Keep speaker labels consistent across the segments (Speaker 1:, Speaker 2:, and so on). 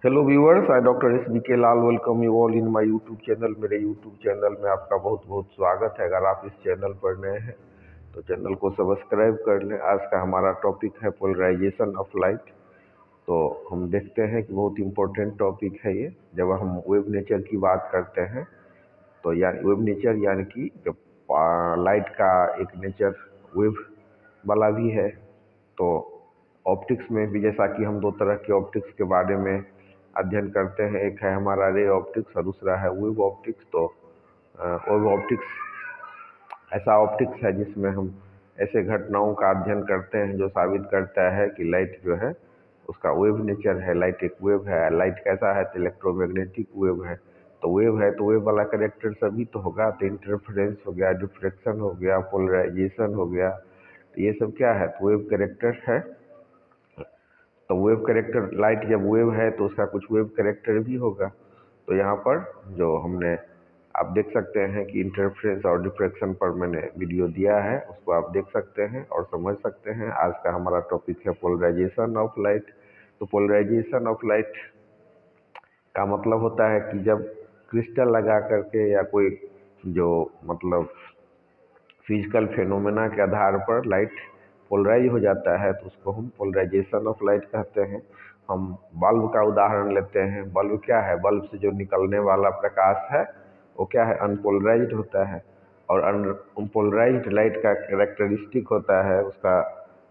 Speaker 1: Hello viewers, I doctor S B K Lal welcome you all in my YouTube channel. मेरे YouTube channel में आपका बहुत बहुत स्वागत है। अगर आप इस चैनल पर नए हैं तो चैनल को सब्सक्राइब कर लें। आज का हमारा टॉपिक है पोलराइजेशन ऑफ लाइट। तो हम देखते हैं कि बहुत इम्पोर्टेंट टॉपिक है ये। जब हम वेव नेचर की बात करते हैं तो यानी वेव नेचर यानी कि जब लाइट का एक नेचर वेव वाला भी है। तो ऑप्टिक्स में भी जैसा कि हम दो तरह के ऑप्टिक्स के बारे में अध्ययन करते हैं, एक है हमारा रे ऑप्टिक्स और दूसरा है वेव ऑप्टिक्स। तो वेव ऑप्टिक्स ऐसा ऑप्टिक्स है जिसमें हम ऐसे घटनाओं का अध्ययन करते हैं जो साबित करता है कि लाइट जो है उसका वेव नेचर है। लाइट एक वेव है। लाइट कैसा है? तो इलेक्ट्रोमैग्नेटिक वेव है। तो वेव है तो वेव वाला करेक्टर सभी तो होगा। तो इंटरफेरेंस हो गया, डिफ्रेक्शन हो गया, पोलराइजेशन हो गया, तो ये सब क्या है? तो वेव करेक्टर है। तो वेव करेक्टर, लाइट जब वेव है तो उसका कुछ वेव करेक्टर भी होगा। तो यहाँ पर जो हमने आप देख सकते हैं कि इंटरफेरेंस और डिफ्रैक्शन पर मैंने वीडियो दिया है, उसको आप देख सकते हैं और समझ सकते हैं। आज का हमारा टॉपिक है पोलराइजेशन ऑफ लाइट। तो पोलराइजेशन ऑफ लाइट का मतलब होता है कि जब क्रिस्टल लगा करके या कोई जो मतलब फिजिकल फेनोमेना के आधार पर लाइट पोलराइज हो जाता है तो उसको हम पोलराइजेशन ऑफ लाइट कहते हैं। हम बल्ब का उदाहरण लेते हैं। बल्ब क्या है? बल्ब से जो निकलने वाला प्रकाश है वो क्या है? अनपोलराइज्ड होता है। और अनपोलराइज्ड लाइट का कैरेक्टरिस्टिक होता है, उसका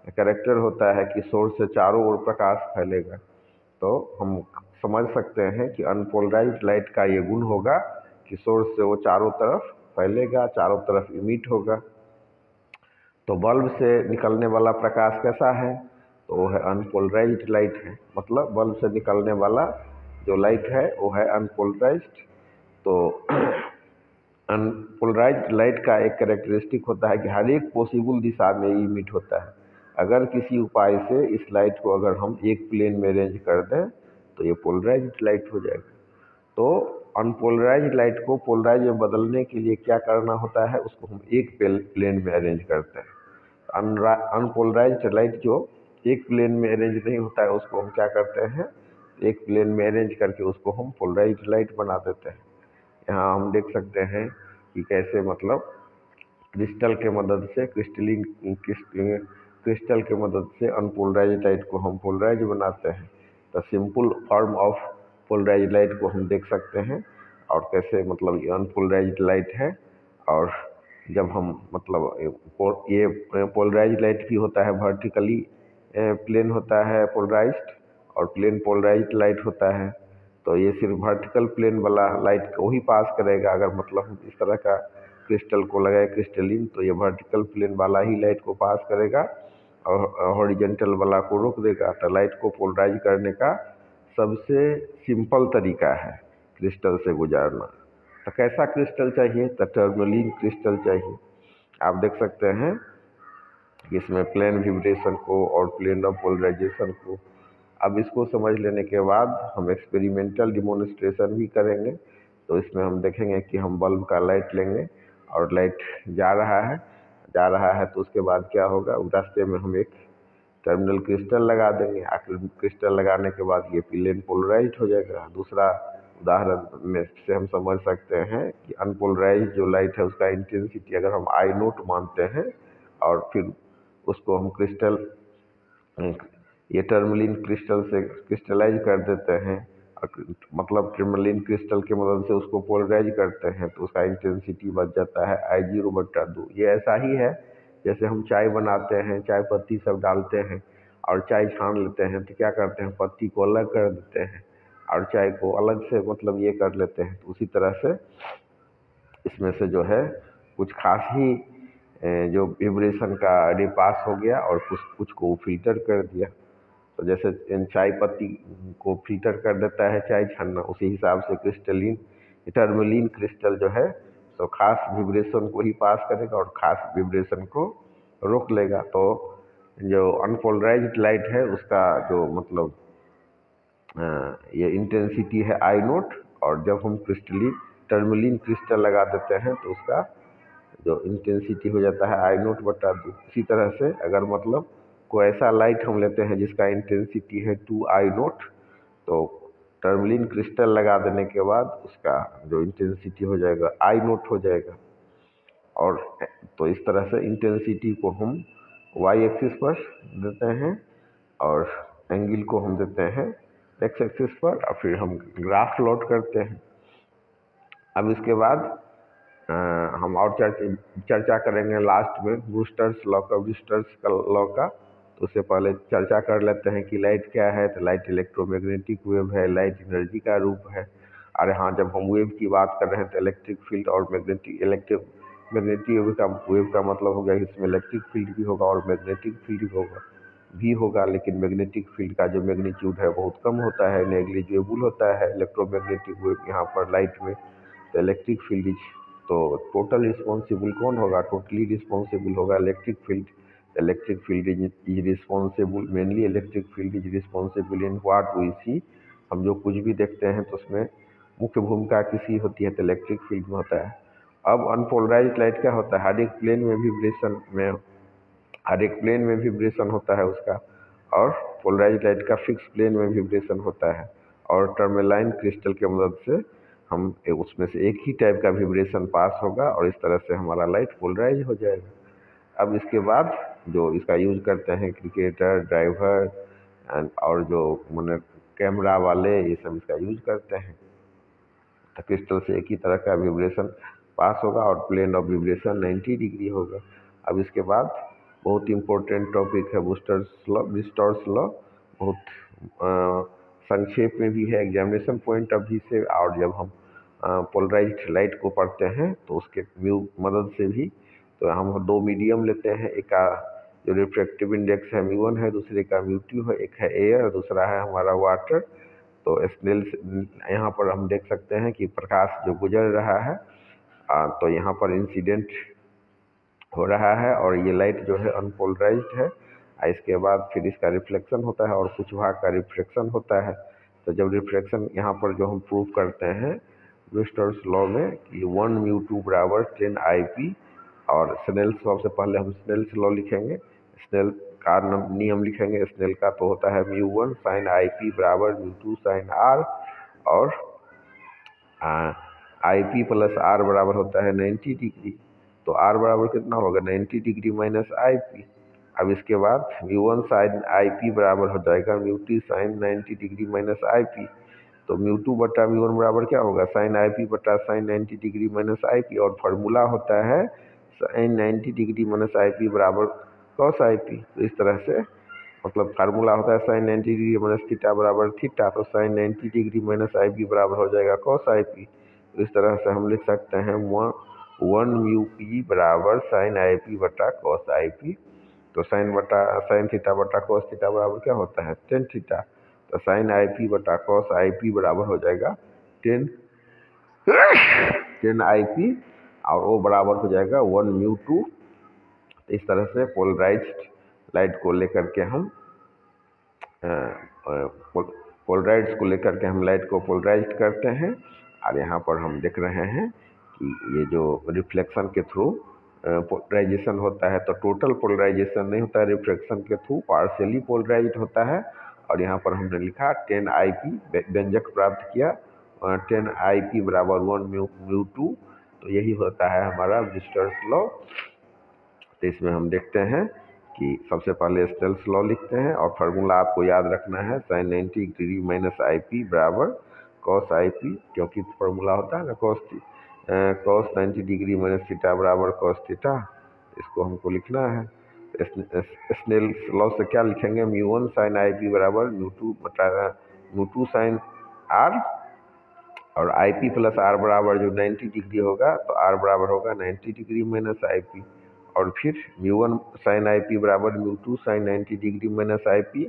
Speaker 1: कैरेक्टर होता है कि सोर्स से चारों ओर प्रकाश फैलेगा। तो हम समझ सकते हैं कि अनपोलराइज्ड लाइट का ये गुण होगा कि सोर्स से वो चारों तरफ फैलेगा, चारों तरफ इमिट होगा। तो बल्ब से निकलने वाला प्रकाश कैसा है? तो वो है अनपोलराइज्ड लाइट है। मतलब बल्ब से निकलने वाला जो लाइट है वो है अनपोलराइज्ड। तो अनपोलराइज्ड लाइट का एक कैरेक्टरिस्टिक होता है कि हर एक पॉसिबल दिशा में इमिट होता है। अगर किसी उपाय से इस लाइट को अगर हम एक प्लेन में अरेंज कर दें तो ये पोलराइज्ड लाइट हो जाएगा। तो अनपोलराइज्ड लाइट को पोलराइज में बदलने के लिए क्या करना होता है? उसको हम एक प्लेन में अरेंज करते हैं। अनपोलराइज्ड लाइट जो एक प्लेन में अरेंज नहीं होता है उसको हम क्या करते हैं? एक प्लेन में अरेंज करके उसको हम पोलराइज्ड लाइट बना देते हैं। यहाँ हम देख सकते हैं कि कैसे मतलब क्रिस्टल के मदद से क्रिस्टल के मदद से अनपोलराइज्ड लाइट को हम पोलराइज बनाते हैं। तो simple form of polarized light को हम देख सकते हैं और कैसे मतलब ये अनपोलराइज्ड लाइट है। और जब हम मतलब ये पोलराइज्ड लाइट भी होता है, वर्टिकली प्लेन होता है पोलराइज्ड, और प्लेन पोलराइज्ड लाइट होता है। तो ये सिर्फ वर्टिकल प्लेन वाला लाइट को ही पास करेगा। अगर मतलब हम इस तरह का क्रिस्टल को लगाए क्रिस्टलिन तो ये वर्टिकल प्लेन वाला ही लाइट को पास करेगा और हॉरिजॉन्टल वाला को रोक देगा। तो लाइट को पोलराइज करने का सबसे सिंपल तरीका है क्रिस्टल से गुजारना। तो कैसा क्रिस्टल चाहिए? तो टर्मलिन क्रिस्टल चाहिए। आप देख सकते हैं कि इसमें प्लेन विब्रेशन को और प्लेन ऑफ पोलराइजेशन को। अब इसको समझ लेने के बाद हम एक्सपेरिमेंटल डिमोन्स्ट्रेशन भी करेंगे। तो इसमें हम देखेंगे कि हम बल्ब का लाइट लेंगे और लाइट जा रहा है तो उसके बाद क्या होगा? रास्ते में हम एक टर्मिनल क्रिस्टल लगा देंगे। आखिर क्रिस्टल लगाने के बाद ये प्लेन पोलराइज्ड हो जाएगा। दूसरा उदाहरण में से हम समझ सकते हैं कि अनपोलराइज्ड जो लाइट है उसका इंटेंसिटी अगर हम आई नोट मानते हैं और फिर उसको हम क्रिस्टल ये टर्मलिन क्रिस्टल से क्रिस्टलाइज कर देते हैं और मतलब टर्मलिन क्रिस्टल की मदद से उसको पोलराइज करते हैं तो उसका इंटेंसिटी बच जाता है I0/2। ये ऐसा ही है जैसे हम चाय बनाते हैं, चाय पत्ती सब डालते हैं और चाय छान लेते हैं तो क्या करते हैं? पत्ती को अलग कर देते हैं और चाय को अलग से मतलब ये कर लेते हैं। तो उसी तरह से इसमें से जो है कुछ खास ही जो विब्रेशन का रे पास हो गया और कुछ कुछ को फिल्टर कर दिया। तो जैसे चाय पत्ती को फिल्टर कर देता है चाय छानना, उसी हिसाब से क्रिस्टलिन टर्मलिन क्रिस्टल जो है तो खास विब्रेशन को ही पास करेगा और खास विब्रेशन को रोक लेगा। तो जो अनपोलराइज्ड लाइट है उसका जो मतलब ये इंटेंसिटी है I0, और जब हम टर्मलिन क्रिस्टल लगा देते हैं तो उसका जो इंटेंसिटी हो जाता है I0/2। इसी तरह से अगर मतलब कोई ऐसा लाइट हम लेते हैं जिसका इंटेंसिटी है 2I0, तो टर्मलिन क्रिस्टल लगा देने के बाद उसका जो इंटेंसिटी हो जाएगा आई नोट हो जाएगा। और तो इस तरह से इंटेंसिटी को हम वाई एक्सिस पर देते हैं और एंगल को हम देते हैं एक्स एक्सिस पर, और फिर हम ग्राफ प्लॉट करते हैं। अब इसके बाद हम और चर्चा करेंगे लास्ट में ब्रूस्टर्स लॉ का, ब्रूस्टर्स का लॉ का। तो उससे पहले चर्चा कर लेते हैं कि लाइट क्या है। तो लाइट इलेक्ट्रोमैग्नेटिक वेव है, लाइट एनर्जी का रूप है। और हाँ, जब हम वेव की बात कर रहे हैं तो इलेक्ट्रिक फील्ड और मैग्नेटिक वेव का मतलब हो गया इसमें इलेक्ट्रिक फील्ड भी होगा और मैग्नेटिक फील्ड भी होगा। लेकिन मैग्नेटिक फील्ड का जो मैग्नीट्यूड है बहुत कम होता है, नेग्लिजिबल होता है इलेक्ट्रोमैग्नेटिक वेव यहाँ पर लाइट में। तो इलेक्ट्रिक फील्ड तो टोटल रिस्पॉन्सिबल कौन होगा? टोटली रिस्पॉन्सिबल होगा electric field. Electric field is responsible, mainly electric field is responsible in what we see. हम जो कुछ भी देखते हैं तो उसमें मुख्य भूमिका किसी होती है तो इलेक्ट्रिक फील्ड में होता है। अब अनपोलराइज्ड लाइट क्या होता है? हर एक प्लेन में विब्रेशन होता है उसका, और पोलराइज्ड लाइट का फिक्स प्लेन में विब्रेशन होता है। और टर्मलाइन क्रिस्टल की मदद से हम उसमें से एक ही टाइप का विब्रेशन पास होगा और इस तरह से हमारा लाइट पोलराइज हो जाएगा। अब इसके बाद जो इसका यूज करते हैं क्रिकेटर, ड्राइवर और जो मैंने कैमरा वाले, ये सब इसका यूज करते हैं। तो क्रिस्टल से एक ही तरह का विब्रेशन पास होगा और प्लेन ऑफ विब्रेशन 90 डिग्री होगा। अब इसके बाद बहुत इम्पोर्टेंट टॉपिक है ब्रूस्टर्स लॉ। बहुत संक्षेप में भी है एग्जामिनेशन पॉइंट ऑफ व्यू से। और जब हम पोलराइज्ड लाइट को पढ़ते हैं तो उसके मदद से भी, तो हम दो मीडियम लेते हैं। एक का जो रिफ्रैक्टिव इंडेक्स है μ1 है, दूसरे का μ2 है। एक है एयर, दूसरा है हमारा वाटर। तो स्नेल्स यहाँ पर हम देख सकते हैं कि प्रकाश जो गुजर रहा है तो यहाँ पर इंसिडेंट हो रहा है और ये लाइट जो है अनपोलराइज्ड है। इसके बाद फिर इसका रिफ्लेक्शन होता है और कुछ भाग का रिफ्रैक्शन होता है। तो जब रिफ्रैक्शन यहाँ पर जो हम प्रूव करते हैं ब्रूस्टर्स लॉ में कि 1 μ2 बराबर 10 IP, और स्नेल्स लॉ से पहले हम स्नेल्स लॉ लिखेंगे, स्नेल का नियम लिखेंगे। स्नेल का तो होता है μ1 sin IP बराबर μ2 sin R, और IP प्लस R बराबर होता है 90 डिग्री। तो R बराबर कितना होगा? 90 डिग्री माइनस IP। अब इसके बाद μ1 sin IP बराबर हो जाएगा μ2 sin 90 डिग्री माइनस IP। तो μ2 बटा μ1 बराबर क्या होगा? sin IP बटा sin 90 डिग्री माइनस IP। और फार्मूला होता है sin 90 डिग्री माइनस IP बराबर cos IP। तो इस तरह से मतलब फार्मूला होता है sin 90 डिग्री माइनस थीटा बराबर थीटा। तो sin 90 डिग्री माइनस IP बराबर हो जाएगा cos IP। तो इस तरह से हम लिख सकते हैं 1 μp बराबर sin IP बटा cos IP। तो sin थीटा बटा cos थीटा बराबर क्या होता है? tan theta. तो sin IP बटा cos IP बराबर हो जाएगा 10 IP, और वो बराबर हो जाएगा 1 μ2। इस तरह से पोलराइज्ड लाइट को लेकर के हम लाइट को पोलराइज करते हैं। और यहाँ पर हम देख रहे हैं कि ये जो रिफ्लेक्शन के थ्रू पोलराइजेशन होता है, तो टोटल पोलराइजेशन नहीं होता है, रिफ्लेक्शन के थ्रू पार्शियली पोलराइज्ड होता है। और यहाँ पर हमने लिखा 10 IP, व्यंजक प्राप्त किया 10 IP बराबर 1 μ2। तो यही होता है हमारा ब्रूस्टर्स लॉ। तो इसमें हम देखते हैं कि सबसे पहले स्नेल्स लॉ लिखते हैं और फार्मूला आपको याद रखना है sin 90 डिग्री माइनस IP बराबर cos IP, क्योंकि फार्मूला होता है ना cos 90 डिग्री माइनस थीटा बराबर cos थीटा। इसको हमको लिखना है। स्नेल्स लॉ से क्या लिखेंगे? μ1 sin IP बराबर μ2 sin R, और IP प्लस R बराबर जो 90 डिग्री होगा तो R बराबर होगा 90 डिग्री माइनस IP। और फिर μ1 sin IP बराबर μ2 sin 90 डिग्री माइनस IP,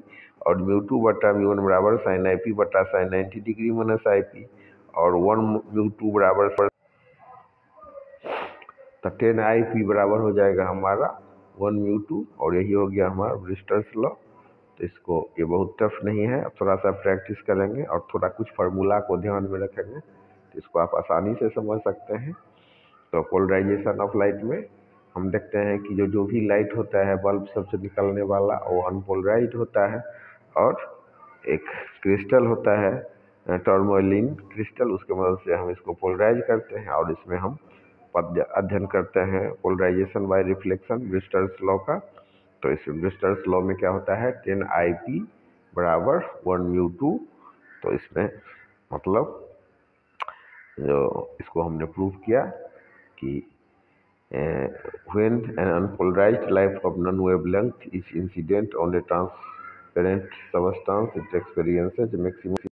Speaker 1: और μ2 बटा μ1 बराबर sin IP बटा sin 90 डिग्री माइनस IP, और 1 μ2 बराबर 10 IP बराबर हो जाएगा हमारा 1 μ2। और यही हो गया हमारा ब्रूस्टर्स लॉ। तो इसको ये बहुत टफ नहीं है, अब थोड़ा सा प्रैक्टिस करेंगे और थोड़ा कुछ फार्मूला को ध्यान में रखेंगे तो इसको आप आसानी से समझ सकते हैं। तो पोलराइजेशन ऑफ लाइट में हम देखते हैं कि जो भी लाइट होता है बल्ब सबसे निकलने वाला वो अनपोलराइज्ड होता है। और एक क्रिस्टल होता है टर्मोलिन क्रिस्टल, उसके मदद से हम इसको पोलराइज करते हैं और इसमें हम अध्ययन करते हैं polarization by reflection bristles law का। तो इस ब्रिस्टल्स लॉ में क्या होता है 10 IP बराबर 1 μ2। तो इसमें मतलब जो इसको हमने प्रूव किया कि when an unpolarized light of non-wavelength is incident on a transparent substance, it experiences maximum